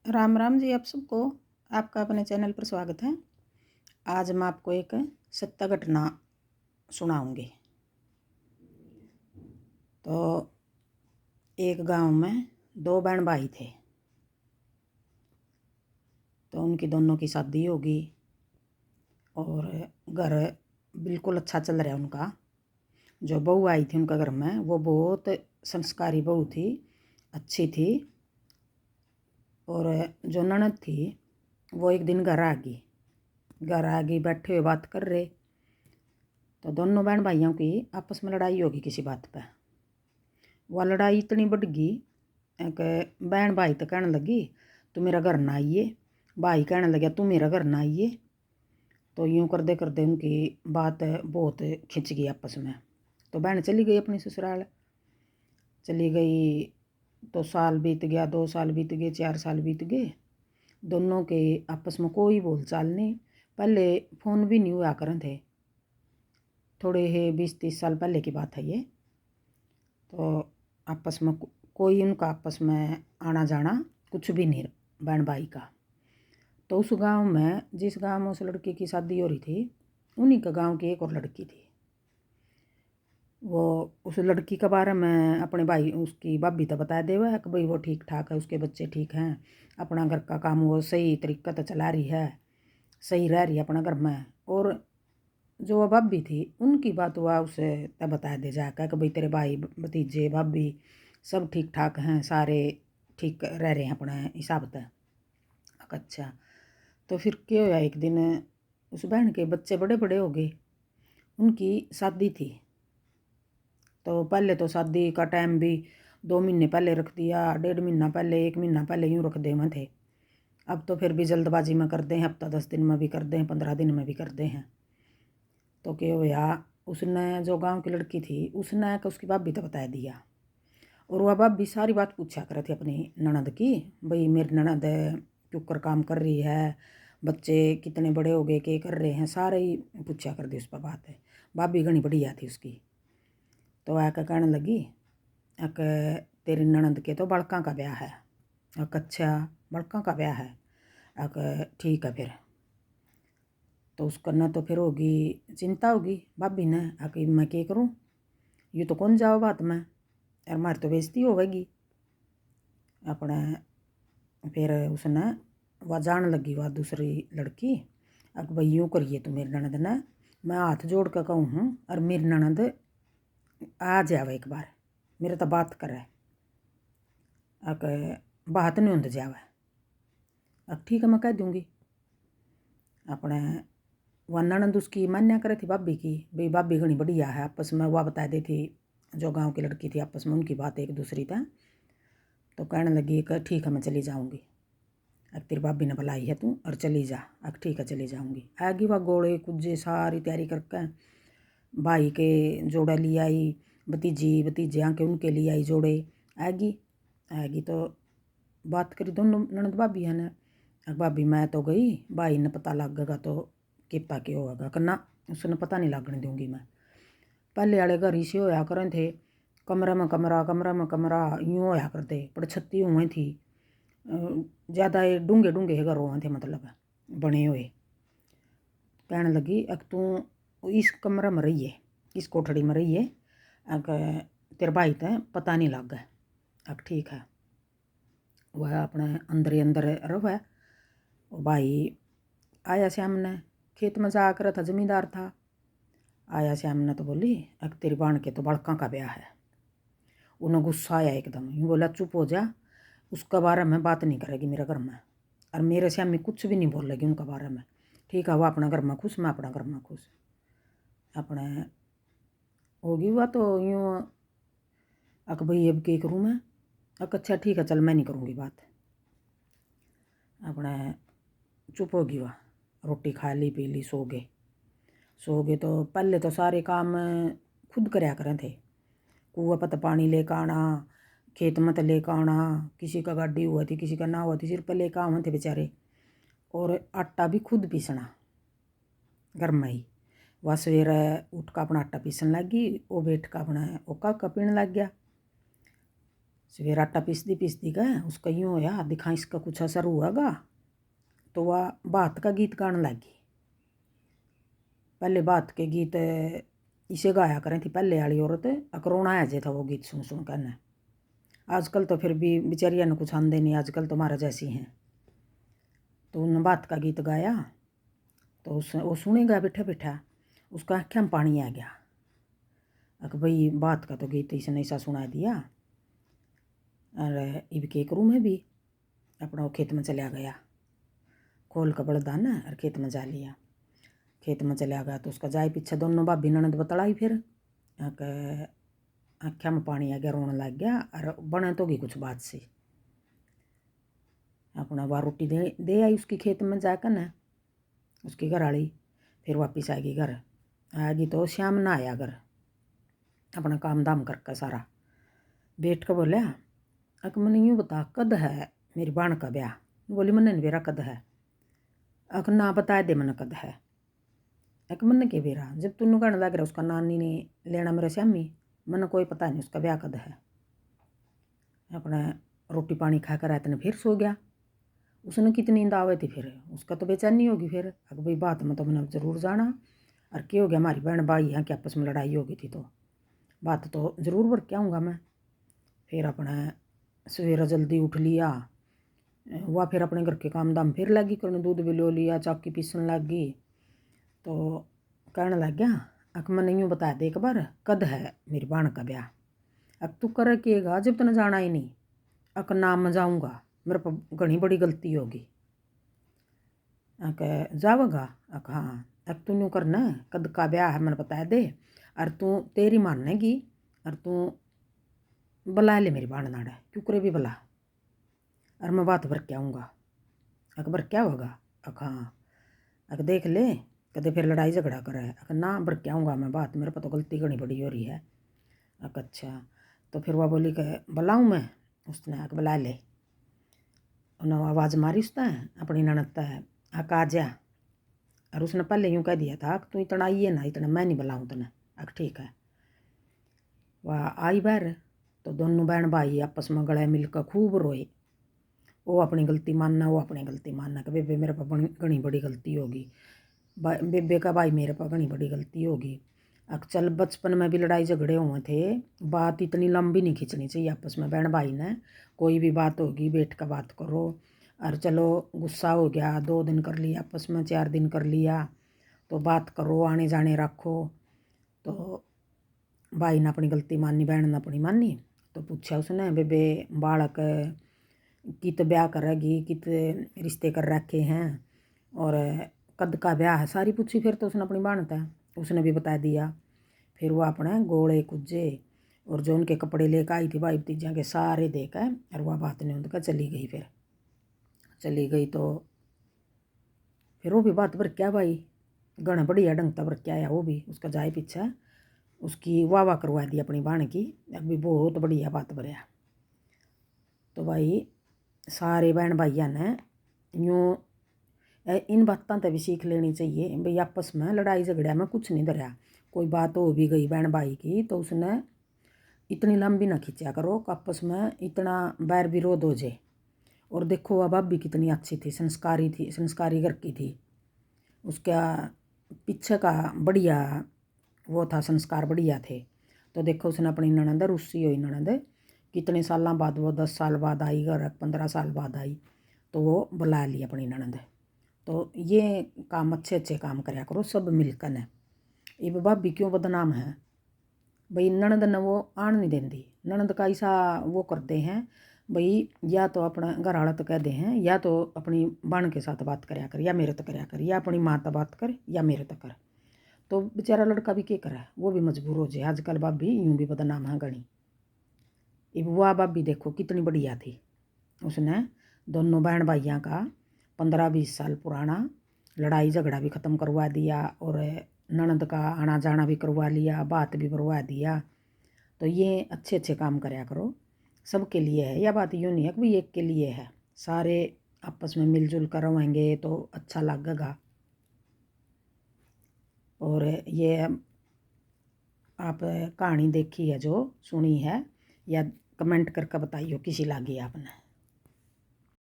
राम राम जी, आप सबको। आपका अपने चैनल पर स्वागत है। आज मैं आपको एक सत्य घटना सुनाऊंगी। तो एक गांव में दो बहन भाई थे। तो उनकी दोनों की शादी होगी और घर बिल्कुल अच्छा चल रहा है उनका। जो बहू आई थी उनका घर में, वो बहुत संस्कारी बहू थी, अच्छी थी। और जो ननद थी वो एक दिन घर आ गई, बैठे हुए बात कर रहे। तो दोनों बहन भाइयों की आपस में लड़ाई होगी किसी बात पे। वह लड़ाई इतनी बढ़ गई कि बहन भाई तो कहने लगी तू मेरा घर ना आइए, भाई कहने लगे तू मेरा घर ना आइए। तो यूँ करते करते उनकी बात बहुत खिंच गई आपस में। तो बहन चली गई अपनी ससुराल, चली गई। तो साल बीत गया, 2 साल बीत गए, 4 साल बीत गए। दोनों के आपस में कोई बोल चाल नहीं। पहले फ़ोन भी नहीं हुआ करते थे, थोड़े है 20-30 साल पहले की बात है ये। तो आपस में कोई उनका आपस में आना जाना कुछ भी नहीं बहन भाई का। तो उस गांव में, जिस गांव में उस लड़की की शादी हो रही थी, उन्हीं का गांव की एक और लड़की थी। वो उस लड़की के बारे में अपने भाई, उसकी भाभी तो बता देवा है कि भाई वो ठीक ठाक है, उसके बच्चे ठीक हैं, अपना घर का काम वो सही तरीका तो चला रही है, सही रह रही है अपना घर में। और जो वह भाभी थी उनकी बात हुआ उसे तब बता दे जाकर कि भाई तेरे भाई भतीजे भाभी सब ठीक ठाक हैं, सारे ठीक रह रहे हैं अपने हिसाब से। अच्छा, तो फिर क्या हुआ, एक दिन उस बहन के बच्चे बड़े बड़े हो गए, उनकी शादी थी। तो पहले तो शादी का टाइम भी 2 महीने पहले रख दिया, 1.5 महीना पहले, 1 महीना पहले यूँ रख दे में थे। अब तो फिर भी जल्दबाजी में कर दें, हफ्ता 10 दिन में भी कर दें, 15 दिन में भी कर दें हैं। तो क्या हुआ, उसने जो गांव की लड़की थी उसने उसकी भाभी तो बता दिया। और वह भाभी सारी बात पूछा कर थी अपनी ननद की, भाई मेरी ननद क्यों कर काम कर रही है, बच्चे कितने बड़े हो गए, क्या कर रहे हैं, सारे ही पूछा कर दी उस पर बात है। भाभी घनी बढ़िया थी उसकी। तो आके कहने लगी अक तेरी ननद के तो बड़का का ब्याह है। अच्छा, बड़का का ब्याह है। अक ठीक है फिर। तो उसका न तो फिर होगी चिंता होगी भाभी ने, आके मैं क्या करूँ, ये तो कौन जाओ बात में, यार मारी तो बेइज्जती होगी अपने। फिर उसने वह जान लगी, वह दूसरी लड़की, अब भाई यूँ करिए तो मेरी ननद ने, मैं हाथ जोड़ कर कहूँ हूँ और मेरी ननद आ जावे एक बार, मेरे तो बात करे, अक बात नहीं होंद जावे। अब ठीक है मैं कह दूँगी अपने। वह ननद उसकी मान्या करे थी भाभी की, भाई भाभी घनी बढ़िया है, आपस में वह बता दी थी जो गांव की लड़की थी, आपस में उनकी बात एक दूसरी था। तो कहने लगी कि ठीक है मैं चली जाऊँगी, अब तेरी भाभी ने बुलाई है तू और चली जा। अब ठीक है चली जाऊँगी। आगे वह घोड़े कुज्जे सारी तैयारी करके भाई के जोड़ा ले आई, भतीजी भतीजे आके उनके लिए आई जोड़े। आएगी आएगी तो बात करी दोनों ननद भाभी है ने। अब भाभी मैं तो गई, भाई ने पता लग गया तो किता के होगा करना, उसने पता नहीं लगने दूंगी मैं। पहले वाले घर इसे होया करें थे, कमरा में कमरा, कमरा में कमरा, यूँ होया करते, पर छत्ती हुए थी। ज़्यादा ये डूंगे डूंगे घर हुए थे, मतलब बने हुए। कहने लगी अब तू इस कमरे में रहिए, इस कोठड़ी में रहिए, अब तेरे भाई तो पता नहीं लग गया। अब ठीक है, वह अपने अंदर ही अंदर रहे। भाई आया श्याम ने, खेत में जा कर था, जमींदार था। आया श्याम ने तो बोली अब तेरी बाण के तो बड़का का ब्याह है। उन्हें गुस्सा आया एकदम, यूँ बोला चुप हो जा, उसका बारे में बात नहीं करेगी मेरे घर में, और मेरे श्याम में कुछ भी नहीं बोलेगी उनका बारे में। ठीक है, वह अपना घर में खुश, मैं अपना घर में खुश। अपने होगी हुआ तो यूँ अक भाई अब क्या करूँ मैं, अच्छा ठीक है चल मैं नहीं करूँगी बात। अपने चुप होगी वह, रोटी खा ली पी ली सो गए। तो पहले तो सारे काम खुद करया करें थे, कुआ पर पानी लेकर आना, खेत में तो लेकर आना, किसी का गाड़ी हुआ थी किसी का ना हुआ थी, सिर्फ लेकर आवे थे बेचारे। और आटा भी खुद पीसना घर में ही। वह सवेरे उठ कर अपना आटा पीसन लग गई, वो बैठ कर अपना ओका का पीने लग गया। सवेर आटा पीसती गए, उसका यूँ होया दिखा इसका कुछ असर हुआगा, तो वह बात का गीत गाने लगी। पहले बात के गीत इसे गाया करें थी पहले वाली औरत, अकरोना है जे था वो गीत सुन सुन कर। आजकल तो फिर भी बेचारियाँ ने कुछ आंदे नहीं, आजकल तो हमारा जैसी हैं। तो उन्होंने बात का गीत गाया, तो वो सुनेगा बैठा बैठा, उसका आँखें में पानी आ गया। अक भाई बात का तो गीत इसने ऐसा सुना दिया। और इब के करूँ मैं भी, अपना वो खेत में चला गया, खोल का बड़दा ना और खेत में जा लिया। खेत में चला गया तो उसका जाए पीछे दोनों भाभी ननद बतलाई, फिर आँखें में पानी आ गया, रोने लग गया। और बने तो गई कुछ बात से, अपना वह रोटी दे आई उसकी खेत में जाकर ना, उसकी घर वाली। फिर वापिस आएगी घर, आएगी तो शाम ना आया घर, अपना काम धाम करके सारा बैठ कर बोलिया, अक मैंने यूँ बता कद है मेरी बाण का ब्याह। बोली मैंने बेरा कद है। अक ना बता दे मैंने कद है। अक मैंने के बेरा, जब तू कहने लग रहा उसका नानी ने लेना मेरे श्यामी, मैंने कोई पता नहीं उसका ब्याह कद है। अपना रोटी पानी खा कर रात ने फिर सो गया। उसने कितनी नींद आवे थी, फिर उसका तो बेचैनी होगी। फिर अगर भाई बात में तो मैंने ज़रूर जाना, और क्या हो गया हमारी बहन भाई यहाँ की आपस में लड़ाई हो गई थी, तो बात तो ज़रूर भर के आऊँगा मैं। फिर अपना सवेरा जल्दी उठ लिया, वह फिर अपने घर के काम दाम फिर लगी करने, दूध भी लो लिया, चाकी पीसन लग गई। तो कहने लग गया, अक मैंने यूँ बता दे एक बार कद है मेरी बहन का ब्याह। अब तू कर केगा जब तूने जाना ही नहीं। अक नाम में जाऊँगा, मेरे पर घनी बड़ी गलती होगी। अक जावगा, अक हाँ। अब तू यूँ करना, कद का ब्याह है मैंने बता दे, और तू तेरी मानेगी, और तू बुला ले मेरी बाण नाड़ा, क्यों करे भी बुला, और मैं बात भर के आऊँगा। अकबर क्या होगा, अक हाँ। अक देख ले कदे फिर लड़ाई झगड़ा करे, अक ना भर के आऊँगा मैं बात, मेरे पर तो गलती घनी बड़ी हो रही है। अक अच्छा। तो फिर वह बोली कि बुलाऊँ मैं, उसने अक बुला ले। उन्होंने आवाज़ मारी उसने अपनी ननद तय, अक आ जा। और उसने पहले यूँ कह दिया था कि तू इतना आइए ना, इतना मैं नहीं बुलाऊँ तने। अक ठीक है। वह आई बाहर, तो दोनों बहन भाई आपस में गले मिलकर खूब रोए। वो अपनी गलती मानना, वो अपनी गलती मानना कि बेबे मेरे पर घनी बड़ी गलती होगी, बेबे का भाई मेरे पर घनी बड़ी गलती होगी। अब चल बचपन में भी लड़ाई झगड़े हुए थे, बात इतनी लंबी नहीं खींचनी चाहिए आपस में बहन भाई ने। कोई भी बात होगी बैठ कर बात करो। और चलो गुस्सा हो गया 2 दिन कर लिया आपस में, 4 दिन कर लिया, तो बात करो, आने जाने रखो। तो भाई ने अपनी गलती मानी, बहन ने अपनी मानी। तो पूछा उसने, बेबे बालक कित ब्याह करेगी, कित रिश्ते कर रखे हैं, और कद का ब्याह है, सारी पूछी। फिर तो उसने अपनी बाणता उसने भी बता दिया। फिर वो अपने गोले कुज्जे और जो उनके कपड़े लेकर आई थी भाई भतीजा के सारे देकर, और वह बात नहीं उनका चली गई। फिर चली गई तो फिर वो भी बात भर क्या भाई गण बढ़िया ढंग तक भर क्या आया, वो भी उसका जाए पीछा उसकी वाह करवा दी अपनी बाण की, अभी बहुत बढ़िया बात भरया। तो भाई सारे बहन भाइयों ने यूँ इन बातों से भी सीख लेनी चाहिए भाई, आपस में लड़ाई झगड़ा में कुछ नहीं धरा। कोई बात हो भी गई बहन भाई की, तो उसने इतनी लंबी ना खींचा करो कि आपस में इतना बैर विरोध हो जाए। और देखो वह भाभी कितनी अच्छी थी, संस्कारी थी, संस्कारी घर की थी। उसका पीछे का बढ़िया वो था, संस्कार बढ़िया थे। तो देखो उसने अपनी ननद, रुस्सी हुई ननद, कितने साल बाद, वो 10 साल बाद आई घर, 15 साल बाद आई, तो वो बुला ली अपनी ननद। तो ये काम अच्छे अच्छे काम कराया करो सब मिलकर ने। ये भाभी क्यों बदनाम है भाई, ननद ने वो आन नहीं देती। ननद का ऐसा वो करते हैं भाई, या तो अपना घर वाला तो कहते हैं, या तो अपनी बहन के साथ बात कराया कर, या मेरे तो कराया कर, या अपनी माँ तो बात कर, या मेरे तो कर। तो बेचारा लड़का भी क्या करे, वो भी मजबूर हो जाए। आजकल भाभी यूँ भी बदनाम है घनी। अब वह भाभी देखो कितनी बढ़िया थी, उसने दोनों बहन भाइयों का 15-20 साल पुराना लड़ाई झगड़ा भी ख़त्म करवा दिया, और ननद का आना जाना भी करवा लिया, बात भी करवा दिया। तो ये अच्छे अच्छे काम कराया करो, सबके लिए है। यह बात यूँ नहीं है कि भाई एक के लिए है, सारे आपस में मिलजुल कर रहेंगे तो अच्छा लगेगा। और ये आप कहानी देखी है जो सुनी है, या कमेंट करके बताइयो किसी लागी आपने।